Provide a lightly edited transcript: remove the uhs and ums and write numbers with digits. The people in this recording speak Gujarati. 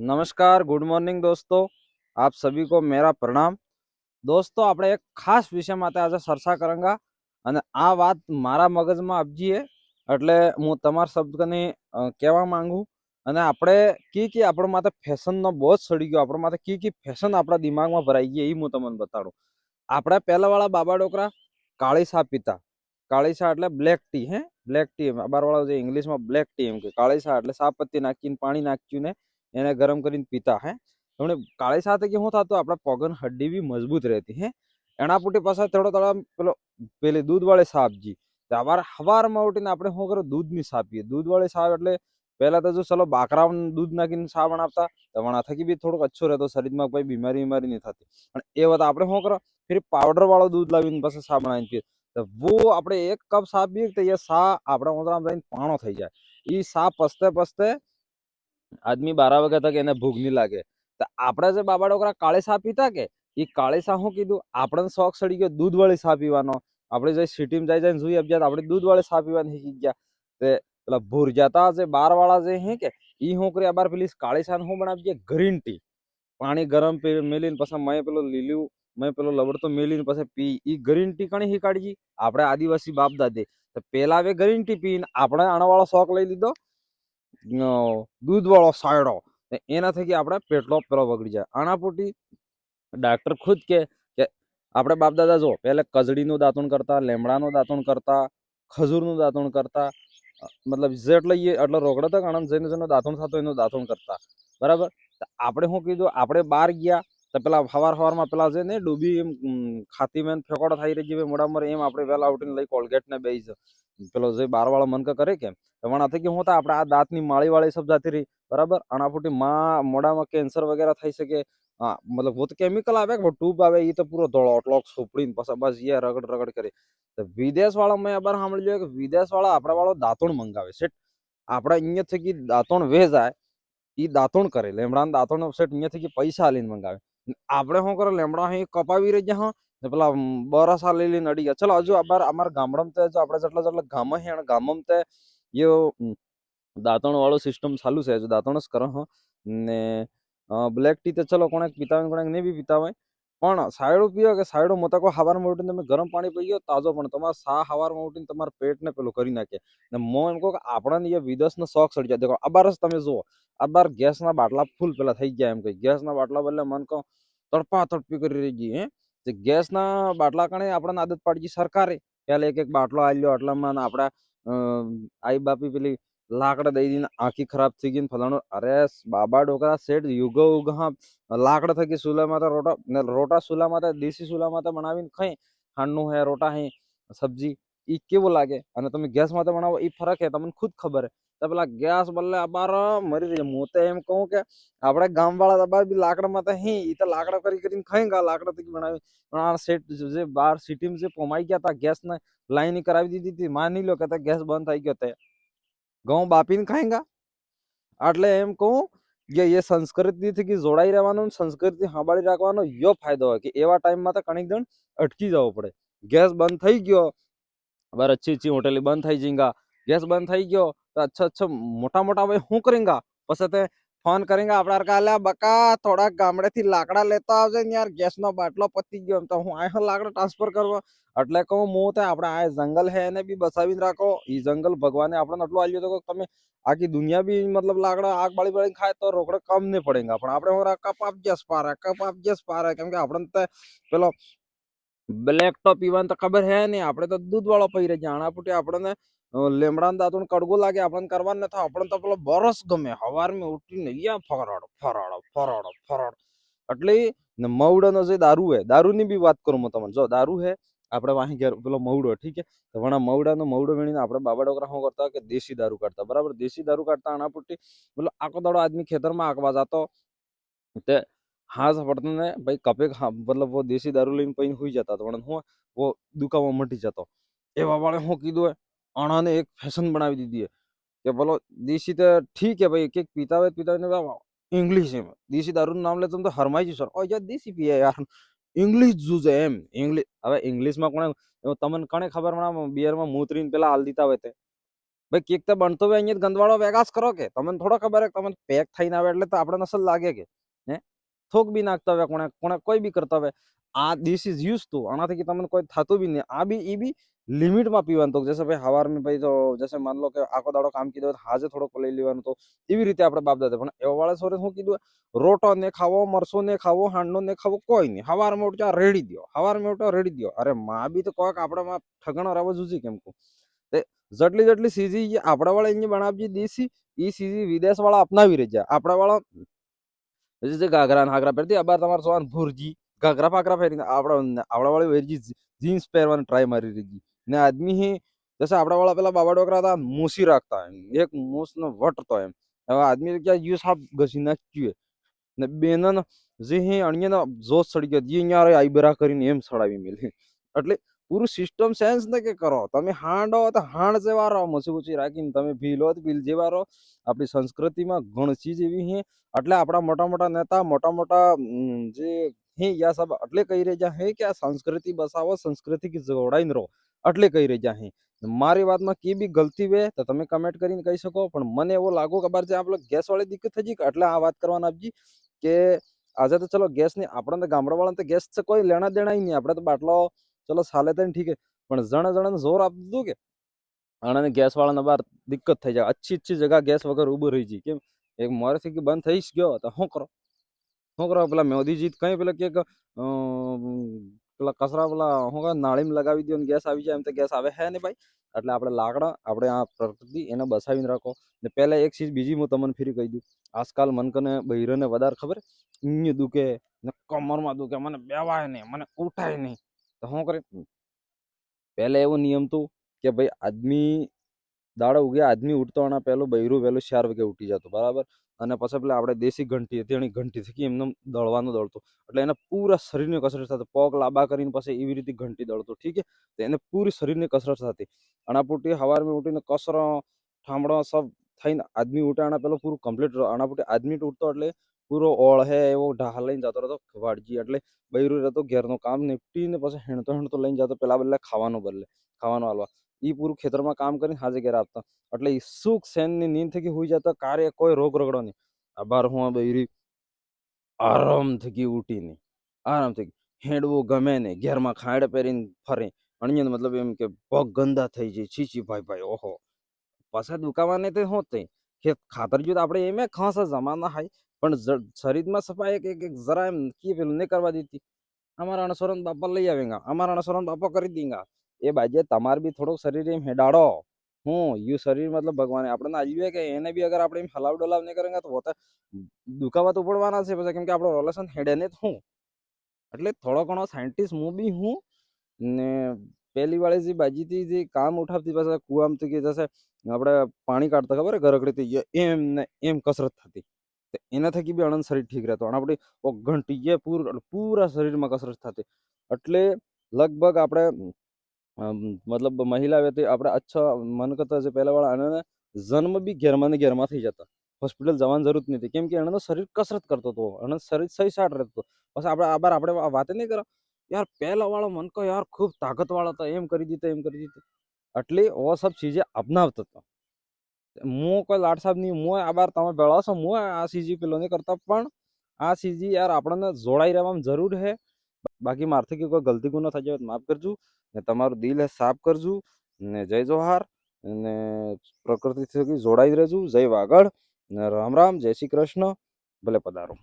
नमस्कार, गुड मॉर्निंग दोस्तों। आप सभी को मेरा प्रणाम। दोस्तों આપણે એક ખાસ વિષય માટે આજે ચર્ચા કરાંગા અને આ વાત મારા મગજમાં અબજી છે એટલે હું તમારા શબ્દને કહેવા માંગુ અને આપણે કી આપણા માટે ફેશનનો બોજ સડી ગયો આપણા માટે કી ફેશન આપણા દિમાગમાં ભરાઈ ગઈ એ હું તમને બતાડું। આપણે પહેલાવાળા બાબા ડોકરા કાળી ચા પીતા। કાળી ચા એટલે બ્લેક ટી હે બ્લેક ટી બારવાળા જે ઇંગ્લિશમાં બ્લેક ટી એમ કે કાળી ચા એટલે ચા પત્તી નાખીને પાણી નાખ્યું ને એને ગરમ કરીને પીતા હે। हमने काली साथ के होता तो अपना पगन हड्डी भी मजबूत रहती है। एना पुटी पास थोड़ा थोड़ा पेलो पेले दूध वाले साहब जी हमारे हवार में उठीने આપણે શું કરો દૂધની સા પીએ। દૂધ વાળી સા એટલે પહેલા તો જો ચલો બાકરાનું दूध નાખીને સા બનાવતા તો વણા થકી બી થોડુંક अच्छो રહેતો શરીરમાં કોઈ બીમારી બીમારી નહીં થતી પણ એ વાત આપણે શું કરો फिर पाउडर वाला दूध लाવીને પછી સા બનાવીને પીએ तो वो આપણે એક કપ સા પીએ તો એ સા આપણા ઉંદરામાં જઈને પાણો થઈ જાય। એ સા પસતે પસતે आदमी 12 वाग्या तक એને ભૂખ નહીં લાગે। તો આપણે જે બાબા ડોકરા કાળી ચા પીતા કે એ કાળી ચા શું કીધું આપણને શોખ સડી ગયો दूध वाली ચા પીવાનો। આપણે જે સિટીમાં જાય જાય જોઈ અબજાત આપણે दूध वाली ચા પીવાની શીખી ગયા। તે પેલા ભૂર જાતા જે બાર વાળા જે હે કે ઈ શું કરી બાર પેલી કાળી ચા શું બનાવી દે ગ્રીન ટી પાણી ગરમ મેલીને પછી મેં પેલો લીલું મેં પેલો લવડતો મેલીને પછી પી ઈ ગ્રીન ટી કણી શીખાડી આપણે આદિવાસી બાપ દાદે। તો પેલા હવે ગ્રીન ટી પીને આપણે આનાવાળો શોખ લઈ લીધો दूध वाળો સાયડો એના થકી આપણે પેટલો પેલો બગડી જાય। આના પૂટી डॉक्टर खुद के આપણે બાપ દાદા જો પહેલે કજડીનું દાંતણ કરતા લેમડાનું દાંતણ કરતા ખજૂરનું દાંતણ કરતા मतलब જેટલે એટલે રોકડો તક આનંદ જેનો જેનો દાંતણ થતો એનું દાંતણ કરતા બરાબર। આપણે શું કીધું આપણે બહાર ગયા તો પેલા સવાર સવારમાં પેલા છે ને ડૂબી એમ ખાતી મેં ફેકોડો થઈ રહી છે મોડામાં એમ આપણે વહેલા ઉઠીને લઈ કોલગેટ ને બેસી પેલો જે બારવાળો મન કરે કેમ વણા થકી શું હતા આપણે આ દાંતની માળી વાળી सब जाती रही बराबर। आना फूटी माँ मोड़ा में कैंसर वगैरह थी सके। हाँ मतलब वो तो केमिकल आवे वो ट्यूब आवे ये तो पूरा धोलो अटलोक सोपड़ी बस ये रगड़ रगड़ करे। तो विदेश वाला मैं अबार सामने जो विदेश वाला आपड़ा वालो दातुण मंगावे सेट आपड़ा अहियां थकी दातुण वे जाए ई दातुण करे लेमड़ा दातुण सेट अहियां थकी पैसा आलीने मंगावे। આપણે શું કરે લેમડા અહીં કપાવી રહી ગયા ને પેલા બરસા લઈ લઈને અડી ગયા। ચલો હજુ અબાર અમારા ગામડામાં તે આપણે જેટલા જેટલા ગામ હે ગામમાં તે ये दातण वाળો सिस्टम चालू है जो दातण ज करे हाँ ने ब्लैक टी तो चलो कोने पीता हो कोने नहीं भी पीता हो पण सायडो पियो के सायडो मत को हवार में उठीने તમે ગરમ પાણી પી ગયો તાજો પણ તમારા સા હવાર में उठीने તમારા પેટને પેલું કરી નાખે ને મો એમ કહો કે આપણને એ વિદેશનો શોખ સડી જાય। દેખો અબાર જ તમે જુઓ અબાર ગેસના બાટલા ફૂલ પેલા થઈ ગયા એમ કઈ ગેસના બાટલા બદલે મન કહો તડપા તડપી કરી રહી ગઈ હે તે ગેસના બાટલા કણે આપણને આદત પાડી ગઈ સરકારે પહેલા એક એક બાટલો આલ્યો આટલામાં આપણા आई बापी पेली लाकड़ा दई दीने आँखी खराब थी गई फलाणो अरे बाबा डोकरा सेठ युग उग हाँ लाकड़ा थकी चूल्हा माता रोटा रोटा चूल्हा माता देसी चूल्हा माता बनावीने खाई खांडू है रोटा है सब्जी ई केवो लागे अने तमे गैस माते बनावो ई फरक है तमने खुद खबर है। तो पेला गैस बल्ले अबार मरी रही हूँ तो एम कहूँ के આપણે ગામવાળા અબાર બી લાકડામાં તો હી ઈ તો લાકડા કરી કરીને ખાઈંગા લાકડા તકી બનાવી પણ આ સેટ જે બાર સિટીમાં જે પોમાઈ ગયા તા ગેસને લાઈન કરાવી દીધી હતી માની લો કે ગેસ બંધ થઈ ગયો તે ઘઉં બાપીને ખાएंगा એટલે એમ કહું ये संस्कृति थी कि जोड़ाई रहवानो संस्कृति सांभाળી રાખવાનો यो फायदो है कि एवा टाइम में तो कणिक दण अटकी जावो पड़े। गैस बंद થઈ ગયો बार अच्छी अच्छी होटल बंद થઈ जाएगा गैस बंद થઈ ગયો तो अच्छा अच्छा मोटा मोटा भाई શું करेंगा પછી તે फोन करेंगे આપડા કાલે બકા થોડા ગામડેથી લાકડા લેતા આવજે ને યાર ગેસનો બાટલો પતી ગયો તો હું આ લાકડા ટ્રાન્સફર કરવા એટલે કહું હું તે આપણે આ જંગલ હે એને બી બચાવીને રાખો ઈ જંગલ ભગવાને આપણને આટલું આલ્યું તો તમે आखी दुनिया भी मतलब लाकड़ा आग बाड़ी बाड़ी खाए तो रोकड़े कम नहीं पड़ेगा पण आपणे हो कप आप जस पा रहा केम के आपणे तो पेलो ब्लैक टॉप पीवाने तो खबर है नहीं आपणे तो दूध वाळो पी रहे जाना पुटी आपणे लेमड़ा दातुण कड़गो लागे आपणे करवा न था आपणे तो पेलो बरस गमे हवार में उठीने या फराड़ो फराड़ो फराड़ो फराड़ो એટલે મવડાનો જે દારૂ હે દારૂની બી વાત કરું હું તમને જો દારૂ હે આપણે વાહી ઘેર પેલો મવડો ઠીક है तो वणा मवडाનો મવડો વીણીને આપણે બાબા ડોકરા શું કરતા કે દેશી દારૂ કાઢતા બરાબર દેશી દારૂ કાઢતા આના પુટ્ટી मतलब આખો દાડો આદમી ખેતરમાં આંકવા જાતો તે હાથ પડતો ને ભાઈ કપે मतलब वो देसी दारू લઈને પઈને હુઈ જતા તો પણ હું वो દુકામાં મટી જતો એવા વાળે શું કીધું હે આણાને એક ફેશન બનાવી દીધી है कि बोलो देसी तो ठीक है भाई एक पीता हुए ने इंग्लिश है देसी दारू नाम ले तुम तो हरमाई जी सर ओ यार देसी पिए यार इंग्लिश जूस है एम इंग्लिश હવે इंग्लिश में कोने तमन कणे खबर मना बियर में मूत्रीन पेला हाल दीता होते ભાઈ કેક તો બનતો હોય અહીંયા ગંદવાળો વેગાસ કરો કે તમને થોડો ખબર હે તમને પેક થઈને આવે એટલે તો આપણે નસલ લાગે કે હે થોક બી નાખતા હોય કોણે કોણે કોઈ બી કરતા હોય આ ધીસ ઇઝ યુઝ ટુ આનાથી કે તમને કોઈ થતું બી નહીં આ બી એ બી લિમિટમાં પીવાનું તો જैसे ભાઈ હવાર में ભાઈ તો जैसे मान लो કે આખો દાડો કામ કીધો હાજે થોડોક લઈ લેવાનું તો એવી રીતે આપણે બાપ દાદા પણ એવા વાળા સોરે શું કીધું રોટો ને ખાવો મરસો ને ખાવો હાંડનો ને ખાવો કોઈ નહીં હવારમાં ઉઠ્યા રેડી દો હવારમાં ઉઠ્યા રેડી દો અરે માં બી તો કોઈક આપણામાં ઠગણો રાવો જુજી કેમ કો જેટલી જેટલી સીજી આપણા વાળા અહીંયા બનાવજી દેશી એ સીજી વિદેશ વાળા અપનાવી રહ્યા આપણા વાળા જે ઘાઘરા નાઘરા પહેરતી અબાર તમારે સોન ભુરજી ઘાઘરા પાઘરા પહેરીને આપણા વાળી વેરજી જીન્સ પહેરવાની ટ્રાય મારી રહી ને આદમી હે જैसे આપણા વાળા પેલા બાબા ડોકરા હતા મૂસી રાખતા એક મૂસનો વટતો એમ હવે આદમી ક્યાં યુ સાપ ઘસી નાખ્યું ને બેનન જે હે અણિયાનો જોશ સડી ગયો જી યાર આઈબરા કરીને એમ સડાવી મેલી એટલે પૂરું સિસ્ટમ સેન્સ ને કે કરો તમે હાંડો તો હાંડ જેવા રહો મસી ઉચી રાખીને તમે ભીલો તો ભીલ જેવા રહો આપણી સંસ્કૃતિમાં ઘણી ચીજ એવી હે એટલે આપણા મોટા મોટા નેતા મોટા મોટા જે હે યા સબ એટલે કહી રહ્યા હે કે આ સંસ્કૃતિ બસાવો સંસ્કૃતિ કી જોડાઈને રહો એટલે કહી રહ્યા હે મારી વાતમાં કી બી ગલતી વે તો તમે કમેન્ટ કરીને કહી શકો પણ મને એવો લાગુ કે બાર જે આપણે ગેસ વાળી દિક્કત થઈ ગઈ એટલે આ વાત કરવાના આપજી કે આજે તો ચલો ગેસ ની આપણે તો ગામડા વાળા તો ગેસ છે કોઈ લેણા દેણા નહીં આપણે તો બાટલો ચલો સાલે તો ઠીક है પણ જણે જણે જોર આપી દીધું કે આને ગેસ વાળાને બાર દિક્કત થઈ જાય अच्छी જગह ગેસ વગર ઊભું રહી જઈ કેમ એક મોરેથી કે બંધ થઈ ગયો તો શું કરો પેલા મોદીજી કઈ પેલા કે પેલા કચરા પેલા શું કહે નાળીમાં લગાવી દો ને ગેસ આવી જાય એમ તો ગેસ આવે હે ને ભાઈ એટલે આપણે લાકડા આપણે આ પ્રકૃતિ એને બસાવીને રાખો ને પહેલા એક ચીજ બીજી હું તમને ફરી કહી દઉં આજકાલ મનકને બૈરને વધારે ખબર ઈં દુખે ને કમરમાં દુખે મને બેવાય નહીં મને ઉઠાય નહીં તો શું કરે પહેલા એવો નિયમ તો કે ભાઈ આદમી દાડો ઉગ્યા આદમી ઉઠતો આના પહેલું બૈરું વહેલું 4 વાગે ઉઠી જતું બરાબર અને પછી પેલા આપણે દેશી ઘંટી હતી એની ઘંટી થકી એમને દળવાનું દળતું એટલે એને પૂરા શરીરની કસરત થતી પગ લાંબા કરીને પછી એવી રીતે ઘંટી દળતું ઠીક છે તો એને પૂરી શરીરની કસરત થતી અણાપુટી હવારમાં ઉઠીને કસરો ઠામડો સબ થઈને આદમી ઉઠે આના પેલો પૂરું કમ્પ્લીટ અણાપુટી આદમી ઉઠતો એટલે પૂરો ઓળહે એવો ઢાલ લઈને જતો રહેતો વાડજી એટલે બૈરું રહેતો ઘેરનું કામ નિપટીને પછી હેણતો લઈને જતો પેલા બદલે ખાવાનું હાલવા એ પૂરું ખેતરમાં કામ કરીને હાજે ઘેર આપતા એટલે એ સુખ સેનની નીંદ થકી હોઈ જતા કાર્ય કોઈ રોગ રગડો નહીં આભાર હું બૈરી આરામથી ઉઠીને આરામથી હેડવું ગમે ને ઘેરમાં ખાંડ પહેરીને ફરે અણિયન મતલબ એમ કે પગ ગંદા થઈ જાય છીછી ભાઈ ઓહો પાછા દુકાવાને તે હોતે કે ખાતર જો આપણે એમે ખાસા જમાના હાય પણ શરીરમાં સફાઈ એક જરા એમ કે પેલું નહીં કરવા દેતી અમારા અણસોરન બાપા લઈ આવેગા અમારા અણસોરન બાપા કરી દેંગા એ બાજે તમારે બી થોડોક શરીર એમ હેડાડો હું યુ શરીર મતલબ ભગવાને આપણને આવ્યું કે એને બી અગર આપણે એમ હલાવ ડોલાવ નહીં કરેંગે તો હોતા દુખાવા તો પડવાના છે પછી કેમ કે આપણો રોલેશન હેડે ને હું એટલે થોડો ઘણો સાયન્ટિસ્ટ હું બી હું ને પહેલી વાળી જે બાજીથી જે કામ ઉઠાવતી પાછા કુવામથી કે જશે આપણે પાણી કાઢતા ખબર ગરગડીથી એમ ને એમ કસરત થતી એના થકી બી અનંત શરીર ઠીક રહેતો અને આપણે ઘંટી પૂરા શરીરમાં કસરત થતી એટલે લગભગ આપણે મતલબ મહિલા વ્યક્તિ આપણે અચ્છા મન કરતા જે પહેલા વાળા અને જન્મ બી ઘેરમાં ને ઘેરમાં થઈ જતા હોસ્પિટલ જવાની જરૂર નથી કેમ કે એનો શરીર કસરત કરતો હતો અને શરીર સહી સાટ રહેતો પછી આપણે આબાર આપણે વાત નહીં કરો યાર પહેલા વાળો મન કહો યાર ખૂબ તાકાત વાળો હતો એમ કરી દીધો એટલે ઓ સબ ચીજે અપનાવતો હતો હું કોઈ લાડ સાહેબ નહીં હું આ બાર તમે બેળો છો હું આ સીજી પેલો નહીં કરતા પણ આ સીજી યાર આપણને જોડાઈ રહેવામાં જરૂર છે બાકી મારથી કોઈ ગલતી ગુનો થઈ જાય તો માફ કરજો ને તમારું દિલ હે સાફ કરજો ને જય જોહાર ને પ્રકૃતિ થકી જોડાઈ રહેજો જય વાગડ ને રામ રામ જય શ્રી કૃષ્ણ ભલે પધારો